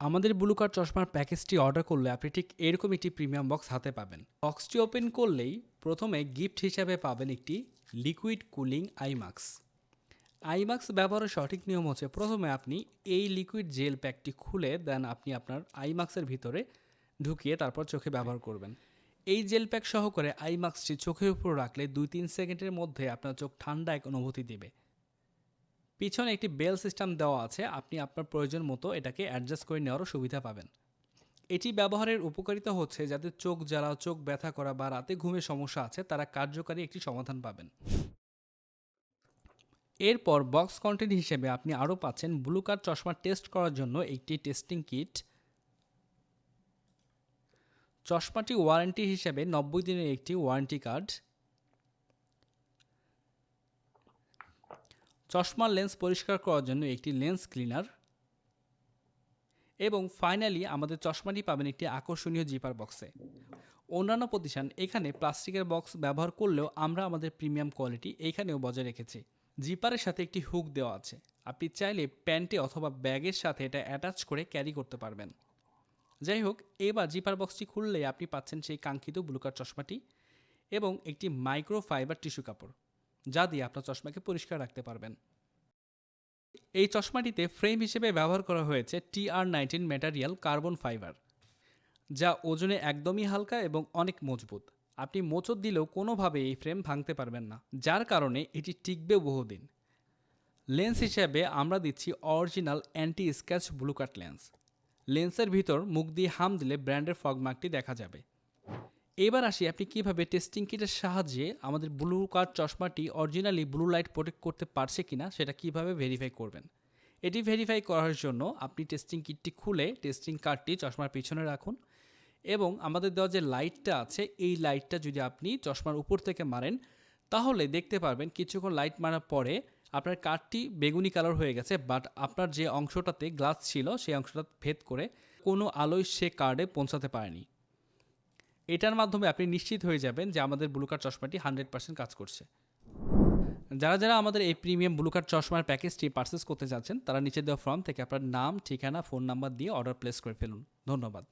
আমাদের blue card চশমার প্যাকেজটি order করলে আপনি ঠিক এরকম একটি প্রিমিয়াম বক্স হাতে পাবেন। বক্সটি ওপেন করলেই প্রথমে গিফট হিসাবে পাবেন একটি liquid cooling eye mask. Eye mask ব্যবহারের সঠিক নিয়ম হচ্ছে প্রথমে আপনি এই লিকুইড জেল প্যাকটি খুলে দেন আপনি আপনার আই মাস্কের ভিতরে ঢুকিয়ে তারপর চোখে ব্যবহার করবেন। এই জেল প্যাক সহকারে আই মাস্কটি চোখের উপর রাখলে 2-3 সেকেন্ডের মধ্যে আপনার চোখ ঠান্ডা এক অনুভূতি দেবে। পিছনে একটি বেল সিস্টেম দেওয়া আছে, আপনি আপনার প্রয়োজন মতো এটাকে অ্যাডজাস্ট করে নেওয়ারও সুবিধা পাবেন। এটি ব্যবহারের উপকারিতা হচ্ছে যাদের চোখ জ্বালা, চোখ ব্যথা করা বা রাতে ঘুমের সমস্যা আছে তারা কার্যকারী একটি সমাধান পাবেন। এরপর বক্স কন্টেন্ট হিসেবে আপনি আরও পাচ্ছেন ব্লু কার্ড চশমা টেস্ট করার জন্য একটি টেস্টিং কিট। চশমাটি ওয়ারেন্টি হিসেবে 90 দিনের একটি ওয়ারেন্টি কার্ড, চশমার লেন্স পরিষ্কার করার জন্য একটি লেন্স ক্লিনার এবং ফাইনালি আমাদের চশমাটি পাবেন একটি আকর্ষণীয় জিপার বক্সে। অন্যান্য প্রতিষ্ঠান এখানে প্লাস্টিকের বক্স ব্যবহার করলেও আমরা আমাদের প্রিমিয়াম কোয়ালিটি এইখানেও বজায় রেখেছি। জিপারের সাথে একটি হুক দেওয়া আছে, আপনি চাইলে প্যান্টে অথবা ব্যাগের সাথে এটা অ্যাটাচ করে ক্যারি করতে পারবেন। যাই হোক, এবার জিপার বক্সটি খুললেই আপনি পাচ্ছেন সেই কাঙ্ক্ষিত ব্লু কার্ড চশমাটি এবং একটি মাইক্রো ফাইবার টিস্যু কাপড়, যা দিয়ে আপনার চশমাকে পরিষ্কার রাখতে পারবেন। এই চশমাটিতে ফ্রেম হিসেবে ব্যবহার করা হয়েছে TR19 ম্যাটেরিয়াল কার্বন ফাইবার, যা ওজনে একদমই হালকা এবং অনেক মজবুত। আপনি মোচড় দিলেও কোনোভাবে এই ফ্রেম ভাঙতে পারবেন না, যার কারণে এটি টিকবে বহুদিন। লেন্স হিসেবে আমরা দিচ্ছি অরিজিনাল অ্যান্টি স্ক্র্যাচ ব্লু কাট লেন্স। লেন্সের ভিতর মুখ দিয়ে হাম দিলে ব্র্যান্ডের ফগমার্কটি দেখা যাবে। এবার আসি আপনি কীভাবে টেস্টিং কিটের সাহায্যে আমাদের ব্লু কার্ড চশমাটি অরিজিনালি ব্লু লাইট প্রোটেক্ট করতে পারছে কিনা সেটা কিভাবে ভেরিফাই করবেন। এটি ভেরিফাই করার জন্য আপনি টেস্টিং কিটটি খুলে টেস্টিং কার্ডটি চশমার পিছনে রাখুন এবং আমাদের দেওয়া যে লাইটটা আছে এই লাইটটা যদি আপনি চশমার উপর থেকে মারেন তাহলে দেখতে পারবেন কিছুক্ষণ লাইট মারার পরে আপনার কার্ডটি বেগুনি কালার হয়ে গেছে, বাট আপনার যে অংশটাতে গ্লাস ছিল সেই অংশটা ভেদ করে কোনো আলোয় সে কার্ডে পৌঁছাতে পারেনি। এটার মাধ্যমে আপনি নিশ্চিত হয়ে যাবেন যে আমাদের ব্লু কার্ড চশমাটি 100% কাজ করছে। যারা যারা আমাদের এই প্রিমিয়াম ব্লু কার্ড চশমার প্যাকেজটি পারচেস করতে যাচ্ছেন তারা নিচে দেওয়া ফর্ম থেকে আপনার নাম, ঠিকানা, ফোন নাম্বার দিয়ে অর্ডার প্লেস করে ফেলুন। ধন্যবাদ।